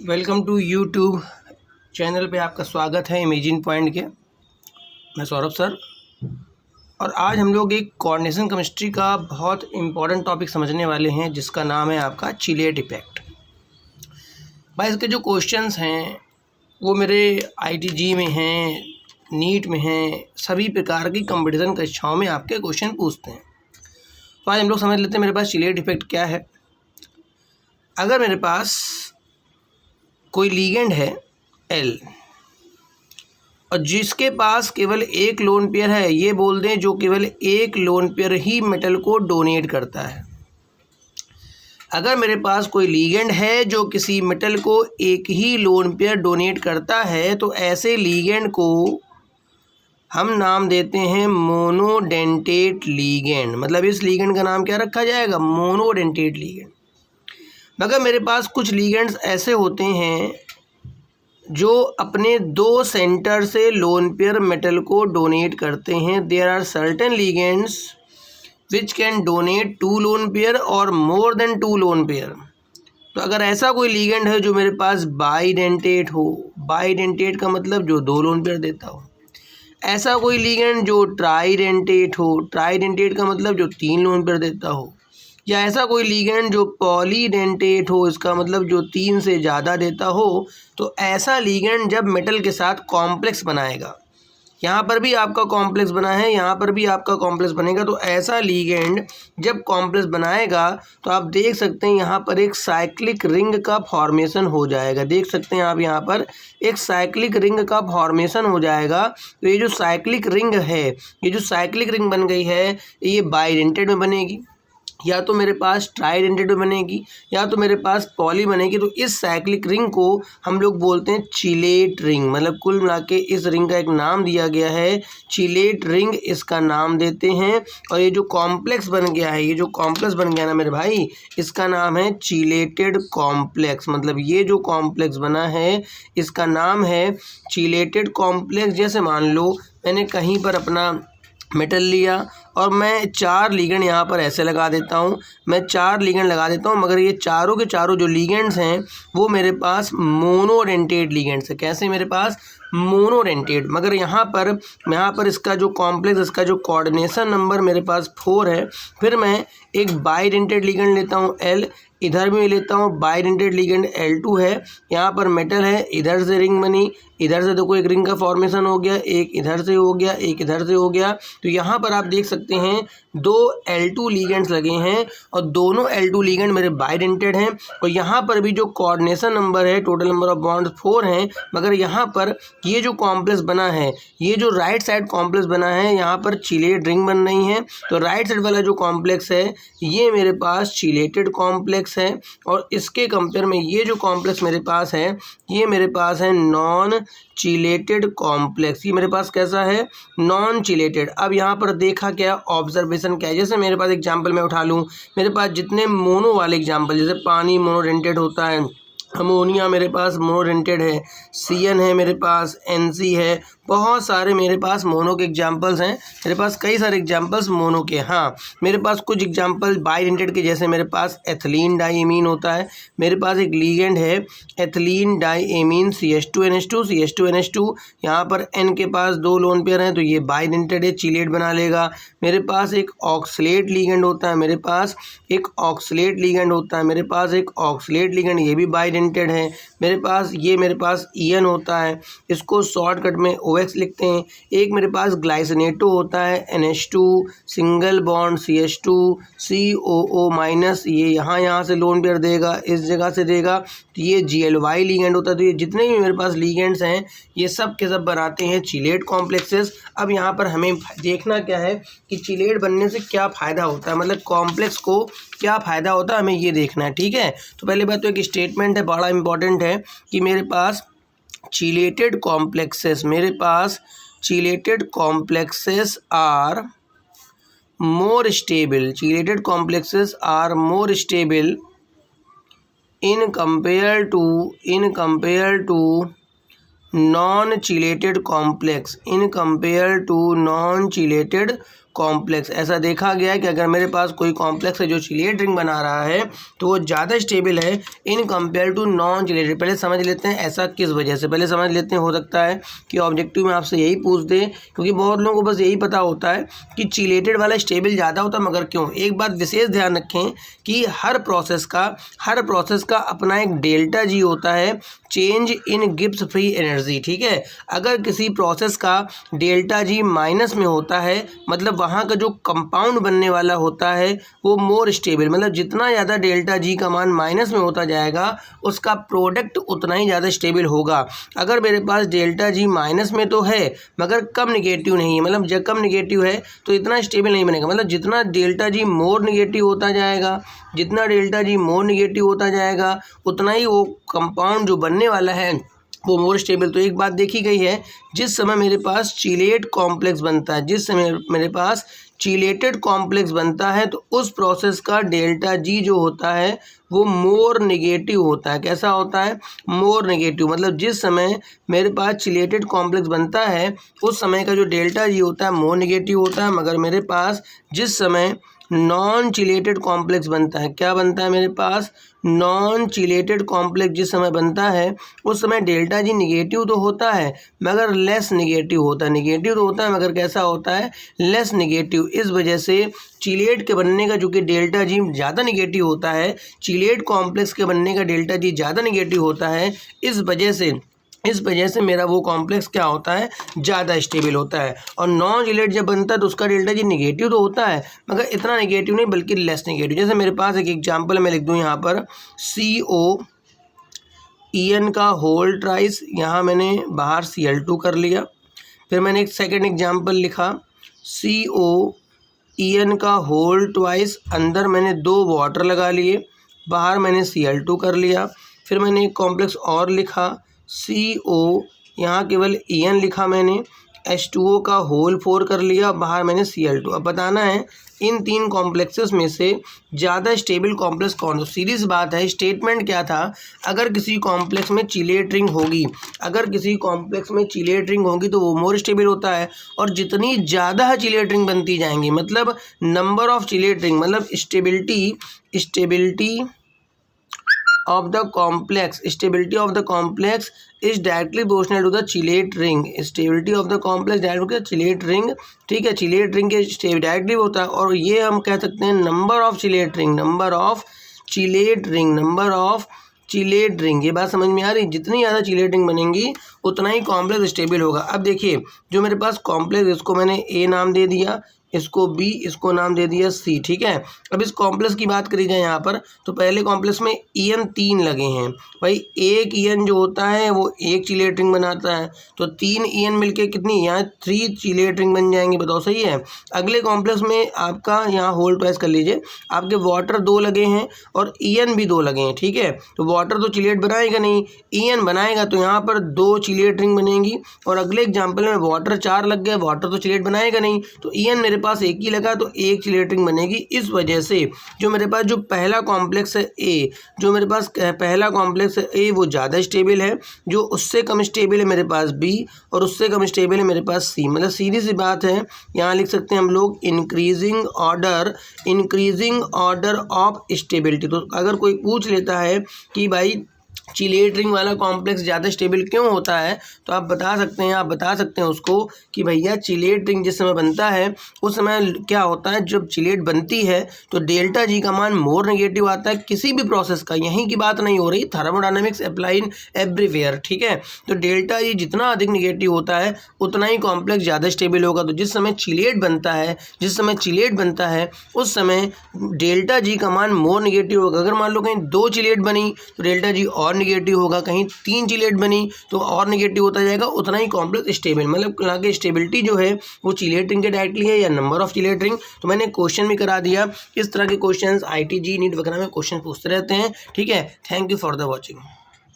Welcome to YouTube channel पे आपका स्वागत है इमेजिन पॉइंट के। मैं सौरभ सर और आज हम लोग एक कोऑर्डिनेशन केमिस्ट्री का बहुत इम्पोर्टेंट टॉपिक समझने वाले हैं जिसका नाम है आपका चिलेट इफेक्ट। भाई इसके जो क्वेश्चंस हैं वो मेरे आईटीजी में हैं, नीट में हैं, सभी प्रकार की कंपटीशन कक्षाओं में आपके क्वेश्चन पूछते हैं। तो आज हम लोग समझ लेते हैं मेरे पास चिलेट इफेक्ट क्या है। अगर मेरे पास कोई लीगेंड है L और जिसके पास केवल एक लोन पेयर है, ये बोल दें जो केवल एक लोन पेयर ही मेटल को डोनेट करता है। अगर मेरे पास कोई लीगेंड है जो किसी मेटल को एक ही लोन पेयर डोनेट करता है तो ऐसे लीगेंड को हम नाम देते हैं मोनोडेंटेट लीगेंड। मतलब इस लीगेंड का नाम क्या रखा जाएगा? Monodentate ligand. मगर मेरे पास कुछ लीगेंड्स ऐसे होते हैं जो अपने दो सेंटर से लोन पेयर मेटल को डोनेट करते हैं। There are certain ligands which can donate 2 lone pair और मोर देन 2 लोन पेयर। तो अगर ऐसा कोई लीगेंड है जो मेरे पास बाइडेंटेट हो, बाइडेंटेट का मतलब जो 2 लोन पेयर देता हो। ऐसा कोई लीगेंड जो ट्राइडेंटेट हो, ट्राइडेंटेट का मतलब जो 3 लोन पेयर देता हो। या ऐसा कोई लीगेंड जो पॉलीडेंटेट हो, इसका मतलब जो 3 से ज़्यादा देता हो। तो ऐसा लीगेंड जब मेटल के साथ कॉम्प्लेक्स बनाएगा, यहाँ पर भी आपका कॉम्प्लेक्स बना है, यहाँ पर भी आपका कॉम्प्लेक्स बनेगा, तो ऐसा लीगेंड जब कॉम्प्लेक्स बनाएगा तो आप देख सकते हैं यहाँ पर एक साइक्लिक रिंग का फॉर्मेशन हो जाएगा। देख सकते हैं आप यहाँ पर एक साइक्लिक रिंग का फॉर्मेशन हो जाएगा। तो ये जो साइक्लिक रिंग है, ये जो साइक्लिक रिंग बन गई है, ये बाइडेंटेड में बनेगी, या तो मेरे पास ट्राइडेंटेड में बनेगी, या तो मेरे पास पॉली बनेगी। तो इस साइक्लिक रिंग को हम लोग बोलते हैं चिलेट रिंग। मतलब कुल मिला के इस रिंग का एक नाम दिया गया है, चिलेट रिंग इसका नाम देते हैं। और ये जो कॉम्प्लेक्स बन गया है, ये जो कॉम्प्लेक्स बन गया ना मेरे भाई, इसका नाम है चिलेटेड कॉम्प्लेक्स। मतलब ये जो कॉम्प्लेक्स बना है इसका नाम है चिलेटेड कॉम्प्लेक्स। जैसे मान लो मैंने कहीं पर अपना मेटल लिया और मैं 4 लीगेंड यहाँ पर ऐसे लगा देता हूँ, मैं 4 लीगेंड लगा देता हूँ, मगर ये चारों के चारों जो लीगेंड्स हैं वो मेरे पास मोनोडेंटेट लीगेंड्स है। कैसे? मेरे पास मोनोडेंटेट। मगर यहाँ पर इसका जो कॉम्प्लेक्स, इसका जो कोऑर्डिनेशन नंबर मेरे पास 4 है। फिर मैं एक बाइडेंटेट लीगेंड लेता हूँ L, इधर भी लेता हूँ बाइडेंटेट लीगेंड L2 है। यहाँ पर मेटल है, इधर से रिंग बनी, इधर से देखो एक रिंग का फॉर्मेशन हो गया, एक इधर से हो गया, एक इधर से हो गया। तो यहाँ पर आप देख सकते हैं 2 L2 लीगेंड्स लगे हैं और दोनों L2 लीगेंड मेरे बाइडेंटेड हैं। और यहाँ पर भी जो कोऑर्डिनेशन नंबर है, टोटल नंबर ऑफ बॉन्ड्स 4 हैं। मगर यहाँ पर ये जो कॉम्प्लेक्स बना है, ये जो राइट साइड कॉम्प्लेक्स बना है, यहाँ पर चिलेट रिंग बन रही है। तो राइट साइड वाला जो कॉम्प्लेक्स है ये मेरे पास चिलेटेड कॉम्प्लेक्स है। और इसके कंपेयर में ये जो कॉम्प्लेक्स मेरे पास है, ये मेरे पास है नॉन चिलेटेड कॉम्प्लेक्स। ये मेरे पास कैसा है? Non chelated. अब यहाँ पर देखा क्या, ऑब्जर्वेशन क्या है। जैसे मेरे पास एग्जांपल मैं उठा लूँ, मेरे पास जितने मोनो वाले एग्जांपल, जैसे पानी मोनोडेंटेड होता है, अमोनिया मेरे पास मोनोडेंटेड है, CN है मेरे पास, NC है, बहुत सारे मेरे पास मोनो के एग्जांपल्स हैं। मेरे पास कई सारे एग्जांपल्स मोनो के। हाँ, मेरे पास कुछ एग्जांपल बाइडेंटेड के, जैसे मेरे पास एथिलीन डाइमीन होता है। मेरे पास एक लीगेंड है एथिलीन डाइमीन CH2NH2, CH2NH2, यहाँ पर N के पास 2 लोन पेयर हैं तो ये बाइडेंटेड है, चिलेट बना लेगा। मेरे पास एक ऑक्सलेट लीगेंड होता है, मेरे पास एक ऑक्सलेट लीगेंड होता है, मेरे पास एक ऑक्सलेट लीगेंड, ये भी बाइडेंटेड है। मेरे पास EN होता है, इसको शॉर्टकट में OX लिखते हैं। एक मेरे पास ग्लाइसिनेटो होता है, NH2 single bond CH2 COO minus, ये यहाँ से लोन पेयर देगा, इस जगह से देगा, तो ये GLY लीगेंड होता है। तो ये जितने भी मेरे पास लीगेंड्स हैं ये सब के सब बनाते हैं चिलेट कॉम्प्लेक्सेस। अब यहाँ पर हमें देखना क्या है कि चिलेट बनने से क्या फ़ायदा होता है, मतलब कॉम्प्लेक्स को क्या फ़ायदा होता है, हमें ये देखना है। ठीक है, तो पहले बात तो एक स्टेटमेंट है, बड़ा इंपॉर्टेंट है कि मेरे पास चिलेटेड कॉम्प्लेक्सेस, मेरे पास chelated complexes are more stable, chelated complexes are more stable in compare to non-chilated complex, in compare to non-chilated complex. ऐसा देखा गया है कि अगर मेरे पास कोई कॉम्प्लेक्स है जो चिलेट रिंग बना रहा है तो वो ज़्यादा स्टेबल है in compare to non chelated. पहले समझ लेते हैं ऐसा किस वजह से, पहले समझ लेते हैं। हो सकता है कि ऑब्जेक्टिव में आपसे यही पूछ दे, क्योंकि बहुत लोगों को बस यही पता होता है कि चिलेटेड वाला स्टेबल ज़्यादा होता है, मगर क्यों। एक बात विशेष ध्यान रखें कि हर प्रोसेस का अपना एक डेल्टा जी होता है, change in Gibbs free energy. ठीक है, अगर किसी प्रोसेस का डेल्टा जी माइनस में होता है मतलब वहाँ का जो कंपाउंड बनने वाला होता है वो मोर स्टेबल, मतलब जितना ज़्यादा डेल्टा जी का मान माइनस में होता जाएगा उसका प्रोडक्ट उतना ही ज़्यादा स्टेबल होगा। अगर मेरे पास डेल्टा जी माइनस में तो है मगर कम निगेटिव नहीं है, मतलब जब कम निगेटिव है तो इतना स्टेबल नहीं बनेगा। मतलब जितना डेल्टा जी मोर निगेटिव होता जाएगा, जितना डेल्टा जी मोर निगेटिव होता जाएगा उतना ही वो कंपाउंड जो बनने वाला है वो मोर स्टेबल। तो एक बात देखी गई है, जिस समय मेरे पास चिलेट कॉम्प्लेक्स बनता है, जिस समय मेरे पास चिलेटेड कॉम्प्लेक्स बनता है तो उस प्रोसेस का डेल्टा जी जो होता है वो मोर नेगेटिव होता है। कैसा होता है? More negative. मतलब जिस समय मेरे पास चिलेटेड कॉम्प्लेक्स बनता है उस समय का जो डेल्टा जी होता है मोर नेगेटिव होता है, मगर मेरे पास जिस समय नॉन चिलेटेड कॉम्प्लेक्स बनता है, क्या बनता है मेरे पास? नॉन चिलेटेड कॉम्प्लेक्स जिस समय बनता है उस समय डेल्टा जी निगेटिव तो होता है मगर लेस निगेटिव होता है। निगेटिव तो होता है मगर कैसा होता है? Less negative. इस वजह से चिलेट के बनने का जो कि डेल्टा जी ज़्यादा निगेटिव होता है, चिलेट कॉम्प्लेक्स के बनने का डेल्टा जी ज़्यादा निगेटिव होता है, इस वजह से मेरा वो कॉम्प्लेक्स क्या होता है? ज़्यादा स्टेबल होता है। और नॉन चिलेट जब बनता है तो उसका डेल्टा जी निगेटिव तो होता है मगर इतना निगेटिव नहीं बल्कि लेस निगेटिव। जैसे मेरे पास एक एग्जांपल मैं लिख दूँ यहाँ पर, COEN का होल ट्राइस, यहाँ मैंने बाहर Cl2 कर लिया। फिर मैंने एक सेकेंड एग्जाम्पल लिखा, COEN का होल ट्वाइस, अंदर मैंने 2 वाटर लगा लिए, बाहर मैंने Cl2 कर लिया। फिर मैंने एक कॉम्प्लेक्स और लिखा, CO, यहाँ केवल EN लिखा मैंने, H2O का होल 4 कर लिया, बाहर मैंने Cl2। अब बताना है इन 3 कॉम्प्लेक्सेस में से ज़्यादा स्टेबल कॉम्प्लेक्स कौन। तो सीधी सी बात है, स्टेटमेंट क्या था? अगर किसी कॉम्प्लेक्स में चिलेट रिंग होगी, अगर किसी कॉम्प्लेक्स में चिलेट रिंग होगी तो वो मोर स्टेबल होता है। और जितनी ज़्यादा चिलेट रिंग बनती जाएंगी, मतलब नंबर ऑफ चिलेट रिंग, मतलब stability of the complex is directly proportional to the chilate ring। Stability of the complex directly chelate ring, ठीक है, चिलेट रिंग के डायरेक्टली होता है। और ये हम कह सकते हैं नंबर ऑफ चिलेट रिंग, ये बात समझ में आ रही? जितनी ज़्यादा चिलेट रिंग बनेंगी उतना ही कॉम्प्लेक्स स्टेबल होगा। अब देखिए जो मेरे पास कॉम्प्लेक्स, इसको मैंने ए नाम दे दिया, इसको बी, इसको नाम दे दिया सी। ठीक है, अब इस कॉम्प्लेक्स की बात करी जाए यहाँ पर तो पहले कॉम्प्लेक्स में EN 3 लगे हैं भाई। एक EN जो होता है वो एक चिलेट रिंग बनाता है, तो 3 EN मिलके कितनी, यहाँ 3 चिलेट रिंग बन जाएंगे। बताओ सही है? अगले कॉम्प्लेक्स में आपका यहाँ होल ट्वाइस कर लीजिए, आपके वाटर 2 लगे हैं और EN भी 2 लगे हैं। ठीक है, तो वाटर तो चिलेट बनाएगा नहीं, EN बनाएगा, तो यहाँ पर 2 चिलेट रिंग बनेंगी। और अगले एग्जाम्पल में वाटर 4 लग गया, वाटर तो चिलेट बनाएगा नहीं, तो EN मेरे पास एक ही लगा तो एक चिलेट रिंग बनेगी। इस वजह से जो मेरे पास जो पहला कॉम्प्लेक्स है ए, जो मेरे पास पहला कॉम्प्लेक्स है ए वो ज़्यादा स्टेबल है, जो उससे कम स्टेबल है मेरे पास बी, और उससे कम स्टेबल है मेरे पास सी। मतलब सीधी सी बात है, यहाँ लिख सकते हैं हम लोग इंक्रीजिंग ऑर्डर ऑफ स्टेबिलिटी। तो अगर कोई पूछ लेता है कि भाई चिलेट रिंग वाला कॉम्प्लेक्स ज़्यादा स्टेबल क्यों होता है, तो आप बता सकते हैं उसको कि भैया चिलेट रिंग जिस समय बनता है उस समय क्या होता है, जब चिलेट बनती है तो डेल्टा जी का मान मोर नेगेटिव आता है किसी भी प्रोसेस का। यहीं की बात नहीं हो रही, थर्मोडायनामिक्स अप्लाई इन एवरीवेयर। ठीक है, तो डेल्टा जी जितना अधिक नेगेटिव होता है उतना ही कॉम्प्लेक्स ज़्यादा स्टेबल होगा। तो जिस समय चिलेट बनता है उस समय डेल्टा जी का मान मोर नेगेटिव होगा। अगर मान लो कहीं 2 चिलेट बनी तो डेल्टा जी और नेगेटिव होगा, कहीं 3 चिलेट बनी तो और नेगेटिव होता जाएगा, उतना ही कॉम्प्लेक्स स्टेबल। मतलब यहाँ की स्टेबिलिटी जो है वो चिलेट रिंग के डायरेक्टली है या नंबर ऑफ चिलेट रिंग। तो मैंने क्वेश्चन भी करा दिया। इस तरह के क्वेश्चंस IIT JEE नीट वगैरह में क्वेश्चन पूछते रहते हैं। ठीक है, thank you for the watching.